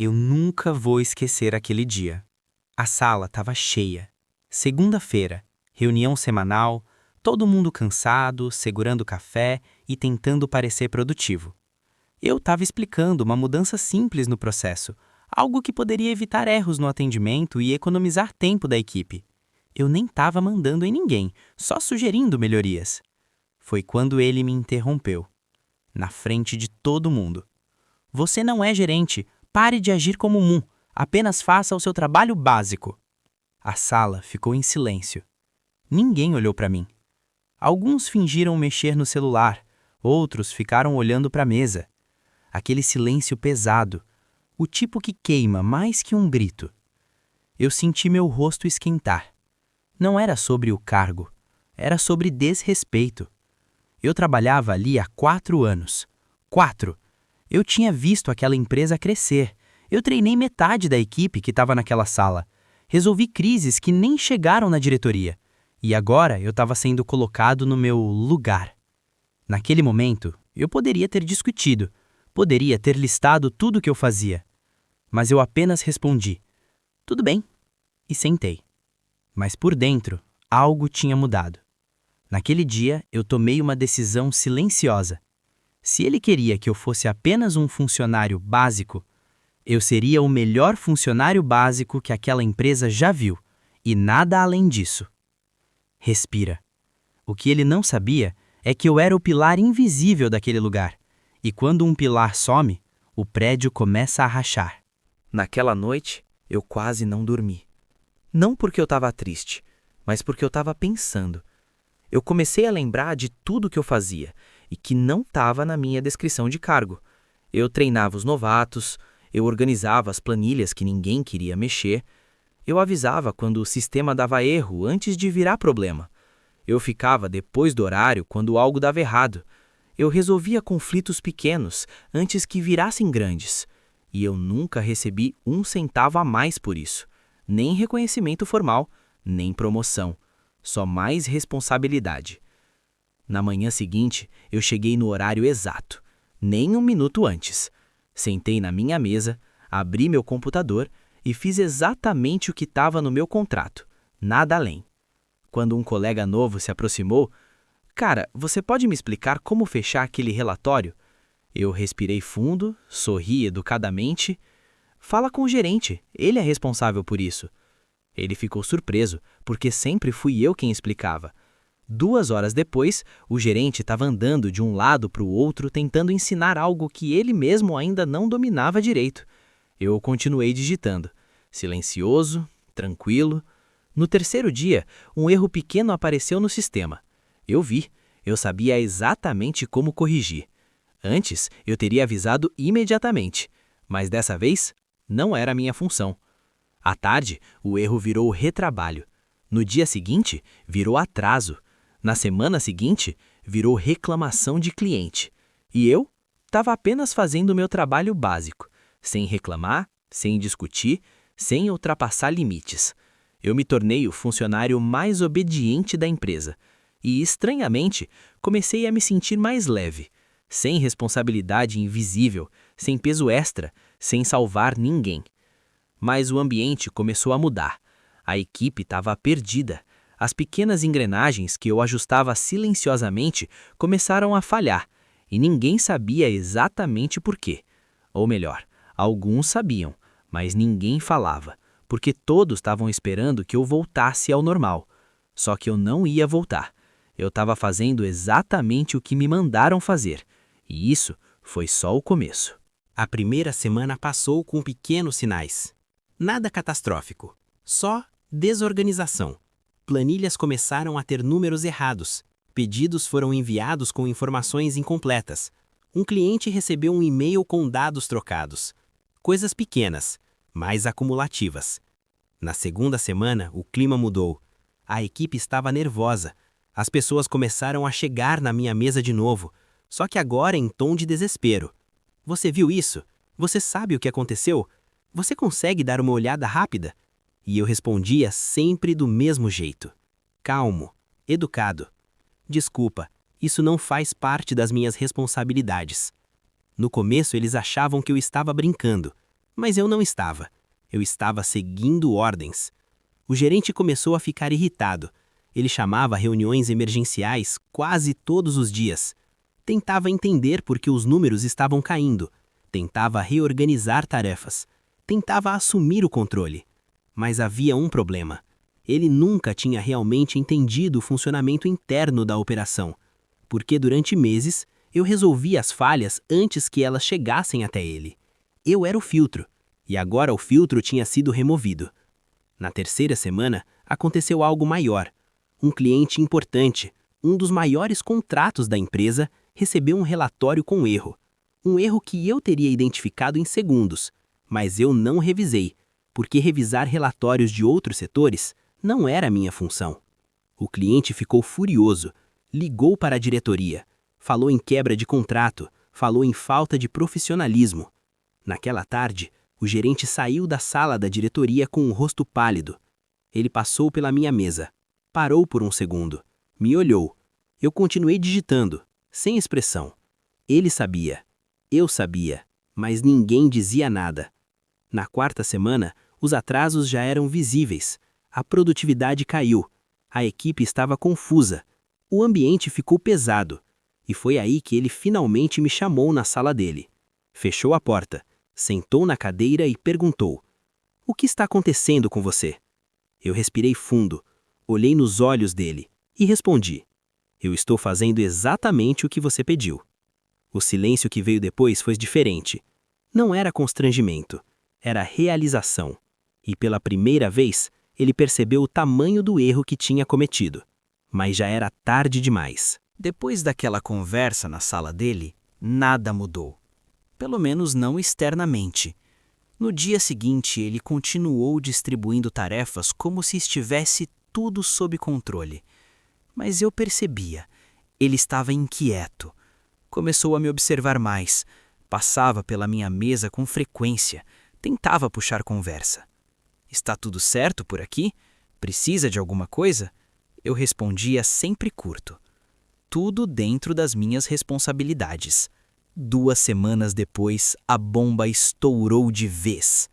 Eu nunca vou esquecer aquele dia. A sala estava cheia. Segunda-feira, reunião semanal, todo mundo cansado, segurando café e tentando parecer produtivo. Eu estava explicando uma mudança simples no processo, algo que poderia evitar erros no atendimento e economizar tempo da equipe. Eu nem estava mandando em ninguém, só sugerindo melhorias. Foi quando ele me interrompeu, na frente de todo mundo. Você não é gerente, pare de agir como apenas faça o seu trabalho básico. A sala ficou em silêncio. Ninguém olhou para mim. Alguns fingiram mexer no celular, outros ficaram olhando para a mesa. Aquele silêncio pesado, o tipo que queima mais que um grito. Eu senti meu rosto esquentar. Não era sobre o cargo, era sobre desrespeito. Eu trabalhava ali há 4 anos. 4! Eu tinha visto aquela empresa crescer. Eu treinei metade da equipe que estava naquela sala. Resolvi crises que nem chegaram na diretoria. E agora eu estava sendo colocado no meu lugar. Naquele momento, eu poderia ter discutido, poderia ter listado tudo o que eu fazia. Mas eu apenas respondi, tudo bem, e sentei. Mas por dentro, algo tinha mudado. Naquele dia, eu tomei uma decisão silenciosa. Se ele queria que eu fosse apenas um funcionário básico, eu seria o melhor funcionário básico que aquela empresa já viu, e nada além disso. Respira. O que ele não sabia é que eu era o pilar invisível daquele lugar, e quando um pilar some, o prédio começa a rachar. Naquela noite, eu quase não dormi. Não porque eu estava triste, mas porque eu estava pensando. Eu comecei a lembrar de tudo que eu fazia e que não estava na minha descrição de cargo. Eu treinava os novatos, eu organizava as planilhas que ninguém queria mexer, eu avisava quando o sistema dava erro antes de virar problema. Eu ficava depois do horário quando algo dava errado. Eu resolvia conflitos pequenos antes que virassem grandes. E eu nunca recebi 1 centavo a mais por isso. Nem reconhecimento formal, nem promoção. Só mais responsabilidade. Na manhã seguinte, eu cheguei no horário exato, nem 1 minuto antes. Sentei na minha mesa, abri meu computador e fiz exatamente o que estava no meu contrato, nada além. Quando um colega novo se aproximou, cara, você pode me explicar como fechar aquele relatório? Eu respirei fundo, sorri educadamente. Fala com o gerente, ele é responsável por isso. Ele ficou surpreso, porque sempre fui eu quem explicava. 2 horas depois, o gerente estava andando de um lado para o outro tentando ensinar algo que ele mesmo ainda não dominava direito. Eu continuei digitando, silencioso, tranquilo. No 3º dia, um erro pequeno apareceu no sistema. Eu vi, eu sabia exatamente como corrigir. Antes, eu teria avisado imediatamente, mas dessa vez, não era minha função. À tarde, o erro virou retrabalho. No dia seguinte, virou atraso. Na semana seguinte, virou reclamação de cliente. E eu estava apenas fazendo o meu trabalho básico, sem reclamar, sem discutir, sem ultrapassar limites. Eu me tornei o funcionário mais obediente da empresa. E, estranhamente, comecei a me sentir mais leve, sem responsabilidade invisível, sem peso extra, sem salvar ninguém. Mas o ambiente começou a mudar. A equipe estava perdida. As pequenas engrenagens que eu ajustava silenciosamente começaram a falhar, e ninguém sabia exatamente por quê. Ou melhor, alguns sabiam, mas ninguém falava, porque todos estavam esperando que eu voltasse ao normal. Só que eu não ia voltar. Eu estava fazendo exatamente o que me mandaram fazer, e isso foi só o começo. A primeira semana passou com pequenos sinais. Nada catastrófico, só desorganização. Planilhas começaram a ter números errados. Pedidos foram enviados com informações incompletas. Um cliente recebeu um e-mail com dados trocados. Coisas pequenas, mas acumulativas. Na segunda semana, o clima mudou. A equipe estava nervosa. As pessoas começaram a chegar na minha mesa de novo, só que agora em tom de desespero. Você viu isso? Você sabe o que aconteceu? Você consegue dar uma olhada rápida? E eu respondia sempre do mesmo jeito. Calmo, educado. Desculpa, isso não faz parte das minhas responsabilidades. No começo eles achavam que eu estava brincando, Mas eu não estava. Eu estava seguindo ordens. O gerente começou a ficar irritado. Ele chamava reuniões emergenciais quase todos os dias. Tentava entender por que os números estavam caindo. Tentava reorganizar tarefas. Tentava assumir o controle. Mas havia um problema. Ele nunca tinha realmente entendido o funcionamento interno da operação, porque durante meses eu resolvia as falhas antes que elas chegassem até ele. Eu era o filtro, e agora o filtro tinha sido removido. Na terceira semana, aconteceu algo maior. Um cliente importante, um dos maiores contratos da empresa, recebeu um relatório com erro. Um erro que eu teria identificado em segundos, mas eu não revisei, porque revisar relatórios de outros setores não era minha função. O cliente ficou furioso, ligou para a diretoria, falou em quebra de contrato, falou em falta de profissionalismo. Naquela tarde, o gerente saiu da sala da diretoria com um rosto pálido. Ele passou pela minha mesa, parou por um segundo, me olhou. Eu continuei digitando, sem expressão. Ele sabia, eu sabia, mas ninguém dizia nada. Na quarta semana, os atrasos já eram visíveis. A produtividade caiu, a equipe estava confusa, o ambiente ficou pesado, e foi aí que ele finalmente me chamou na sala dele. Fechou a porta, sentou na cadeira e perguntou: "O que está acontecendo com você?" Eu respirei fundo, olhei nos olhos dele e respondi: "Eu estou fazendo exatamente o que você pediu." O silêncio que veio depois foi diferente. Não era constrangimento, era realização. E pela primeira vez, ele percebeu o tamanho do erro que tinha cometido. Mas já era tarde demais. Depois daquela conversa na sala dele, nada mudou. Pelo menos não externamente. No dia seguinte, ele continuou distribuindo tarefas como se estivesse tudo sob controle. Mas eu percebia, ele estava inquieto. Começou a me observar mais, passava pela minha mesa com frequência, tentava puxar conversa. "Está tudo certo por aqui? Precisa de alguma coisa?" Eu respondia sempre curto. Tudo dentro das minhas responsabilidades. 2 semanas depois, a bomba estourou de vez.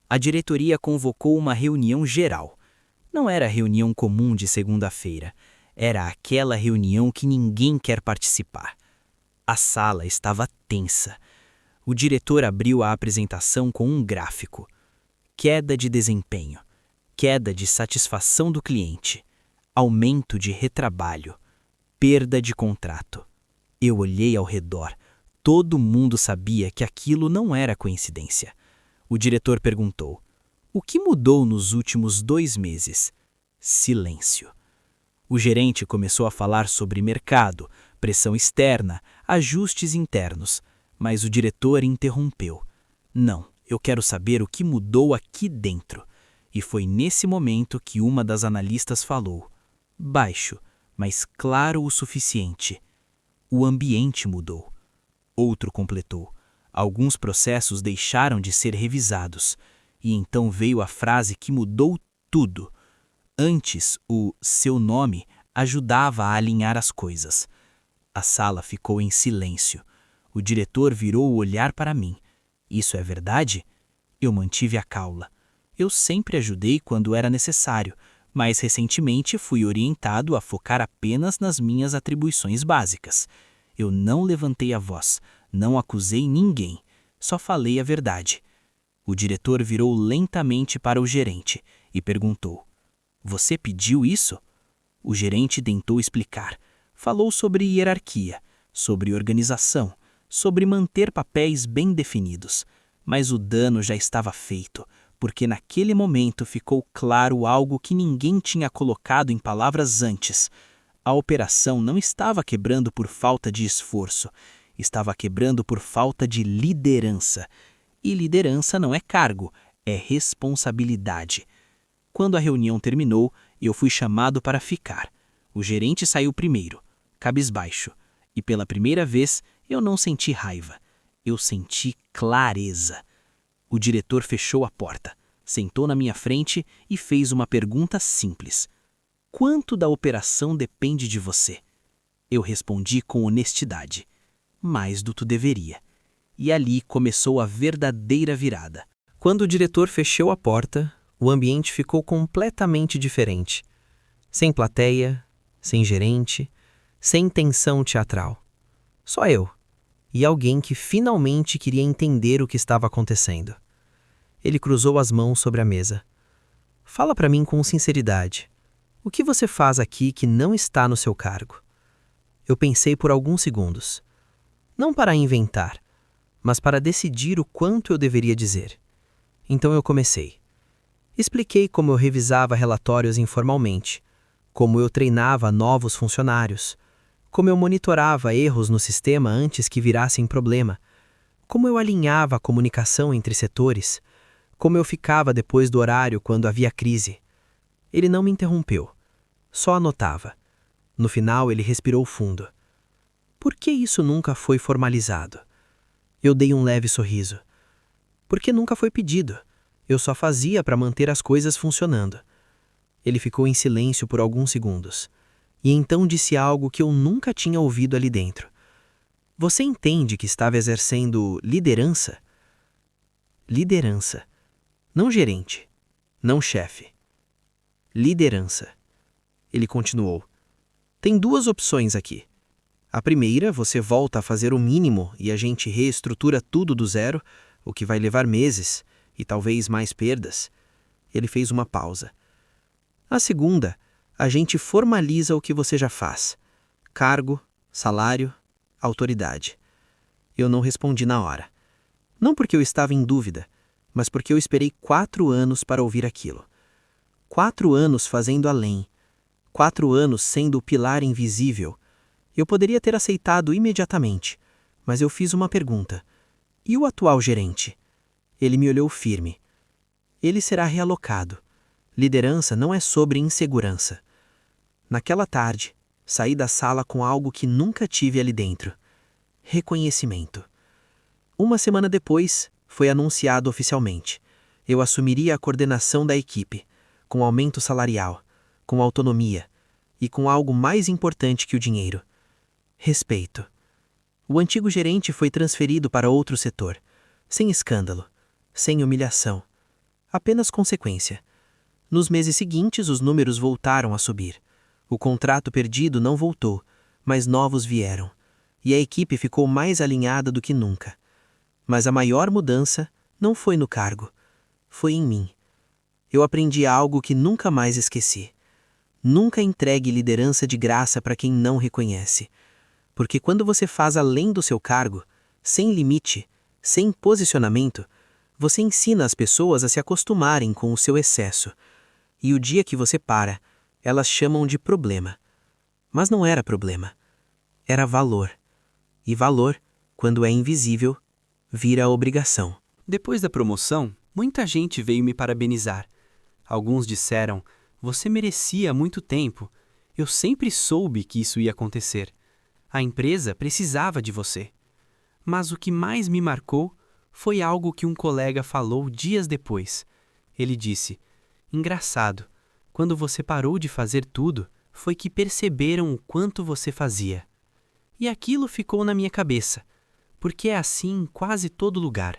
A diretoria convocou uma reunião geral. Não era a reunião comum de segunda-feira. Era aquela reunião que ninguém quer participar. A sala estava tensa. O diretor abriu a apresentação com um gráfico. Queda de desempenho, queda de satisfação do cliente, aumento de retrabalho, perda de contrato. Eu olhei ao redor. Todo mundo sabia que aquilo não era coincidência. O diretor perguntou: "O que mudou nos últimos 2 meses?" Silêncio. O gerente começou a falar sobre mercado, pressão externa, ajustes internos, mas o diretor interrompeu: "Não. Eu quero saber o que mudou aqui dentro." E foi nesse momento que uma das analistas falou, baixo, mas claro o suficiente: "O ambiente mudou." Outro completou: "Alguns processos deixaram de ser revisados." E então veio a frase que mudou tudo. Antes, o "seu nome" ajudava a alinhar as coisas. A sala ficou em silêncio. O diretor virou o olhar para mim. "Isso é verdade?" Eu mantive a caula. Eu sempre ajudei quando era necessário, mas recentemente fui orientado a focar apenas nas minhas atribuições básicas. Eu não levantei a voz, não acusei ninguém, só falei a verdade. O diretor virou lentamente para o gerente e perguntou: "Você pediu isso?" O gerente tentou explicar. Falou sobre hierarquia, sobre organização, sobre manter papéis bem definidos. Mas o dano já estava feito, porque naquele momento ficou claro algo que ninguém tinha colocado em palavras antes. A operação não estava quebrando por falta de esforço, estava quebrando por falta de liderança. E liderança não é cargo, é responsabilidade. Quando a reunião terminou, eu fui chamado para ficar. O gerente saiu primeiro, cabisbaixo, e pela primeira vez eu não senti raiva. Eu senti clareza. O diretor fechou a porta, sentou na minha frente e fez uma pergunta simples: "Quanto da operação depende de você?" Eu respondi com honestidade: "Mais do que deveria." E ali começou a verdadeira virada. Quando o diretor fechou a porta, o ambiente ficou completamente diferente. Sem plateia, sem gerente, sem tensão teatral. Só eu e alguém que finalmente queria entender o que estava acontecendo. Ele cruzou as mãos sobre a mesa. Fala para mim com sinceridade. O que você faz aqui que não está no seu cargo? Eu pensei por alguns segundos. Não para inventar, mas para decidir o quanto eu deveria dizer. Então eu comecei. Expliquei como eu revisava relatórios informalmente, como eu treinava novos funcionários, como eu monitorava erros no sistema antes que virassem problema, como eu alinhava a comunicação entre setores, como eu ficava depois do horário quando havia crise. Ele não me interrompeu, só anotava. No final, ele respirou fundo. Por que isso nunca foi formalizado? Eu dei um leve sorriso. Porque nunca foi pedido. Eu só fazia para manter as coisas funcionando. Ele ficou em silêncio por alguns segundos. E então disse algo que eu nunca tinha ouvido ali dentro. Você entende que estava exercendo liderança? Liderança. Não gerente. Não chefe. Liderança. Ele continuou. Tem duas opções aqui. A primeira, você volta a fazer o mínimo e a gente reestrutura tudo do zero, o que vai levar meses e talvez mais perdas. Ele fez uma pausa. A segunda, a gente formaliza o que você já faz. Cargo, salário, autoridade. Eu não respondi na hora. Não porque eu estava em dúvida, mas porque eu esperei 4 anos para ouvir aquilo. 4 anos fazendo além. 4 anos sendo o pilar invisível. Eu poderia ter aceitado imediatamente, mas eu fiz uma pergunta. E o atual gerente? Ele me olhou firme. Ele será realocado. Liderança não é sobre insegurança. Naquela tarde, saí da sala com algo que nunca tive ali dentro. Reconhecimento. Uma semana depois, foi anunciado oficialmente. Eu assumiria a coordenação da equipe, com aumento salarial, com autonomia e com algo mais importante que o dinheiro. Respeito. O antigo gerente foi transferido para outro setor, sem escândalo, sem humilhação, apenas consequência. Nos meses seguintes, os números voltaram a subir. O contrato perdido não voltou, mas novos vieram, e a equipe ficou mais alinhada do que nunca. Mas a maior mudança não foi no cargo, foi em mim. Eu aprendi algo que nunca mais esqueci. Nunca entregue liderança de graça para quem não reconhece. Porque quando você faz além do seu cargo, sem limite, sem posicionamento, você ensina as pessoas a se acostumarem com o seu excesso. E o dia que você para, elas chamam de problema. Mas não era problema. Era valor. E valor, quando é invisível, vira obrigação. Depois da promoção, muita gente veio me parabenizar. Alguns disseram, você merecia muito tempo. Eu sempre soube que isso ia acontecer. A empresa precisava de você. Mas o que mais me marcou foi algo que um colega falou dias depois. Ele disse, engraçado, quando você parou de fazer tudo, foi que perceberam o quanto você fazia. E aquilo ficou na minha cabeça, porque é assim em quase todo lugar.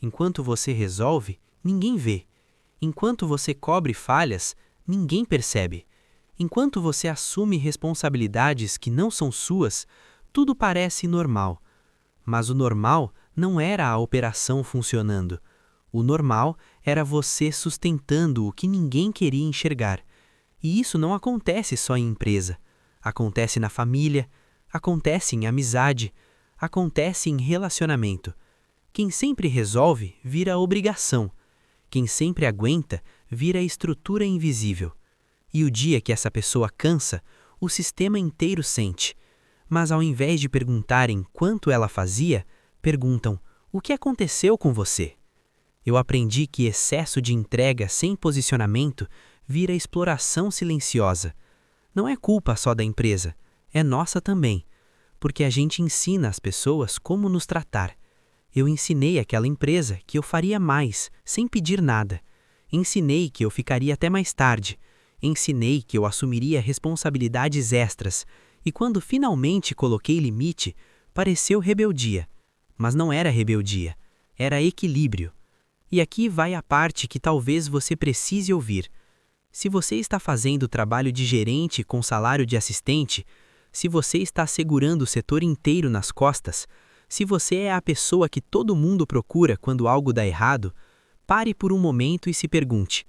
Enquanto você resolve, ninguém vê. Enquanto você cobre falhas, ninguém percebe. Enquanto você assume responsabilidades que não são suas, tudo parece normal. Mas o normal não era a operação funcionando. O normal era você sustentando o que ninguém queria enxergar. E isso não acontece só em empresa. Acontece na família, acontece em amizade, acontece em relacionamento. Quem sempre resolve vira obrigação. Quem sempre aguenta vira estrutura invisível. E o dia que essa pessoa cansa, o sistema inteiro sente. Mas ao invés de perguntarem quanto ela fazia, perguntam, o que aconteceu com você? Eu aprendi que excesso de entrega sem posicionamento vira exploração silenciosa. Não é culpa só da empresa, é nossa também, porque a gente ensina as pessoas como nos tratar. Eu ensinei àquela empresa que eu faria mais, sem pedir nada. Ensinei que eu ficaria até mais tarde. Ensinei que eu assumiria responsabilidades extras. E quando finalmente coloquei limite, pareceu rebeldia. Mas não era rebeldia, era equilíbrio. E aqui vai a parte que talvez você precise ouvir. Se você está fazendo o trabalho de gerente com salário de assistente, se você está segurando o setor inteiro nas costas, se você é a pessoa que todo mundo procura quando algo dá errado, pare por um momento e se pergunte: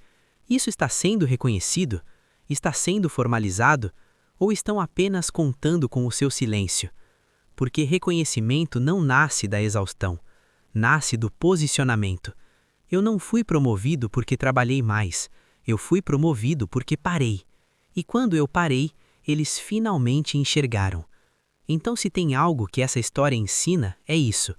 isso está sendo reconhecido? Está sendo formalizado? Ou estão apenas contando com o seu silêncio? Porque reconhecimento não nasce da exaustão, nasce do posicionamento. Eu não fui promovido porque trabalhei mais, eu fui promovido porque parei. E quando eu parei, eles finalmente enxergaram. Então, se tem algo que essa história ensina, é isso.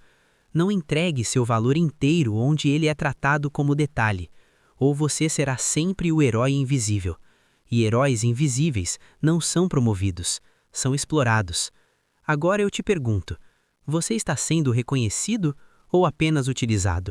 Não entregue seu valor inteiro onde ele é tratado como detalhe, ou você será sempre o herói invisível. E heróis invisíveis não são promovidos, são explorados. Agora eu te pergunto, você está sendo reconhecido ou apenas utilizado?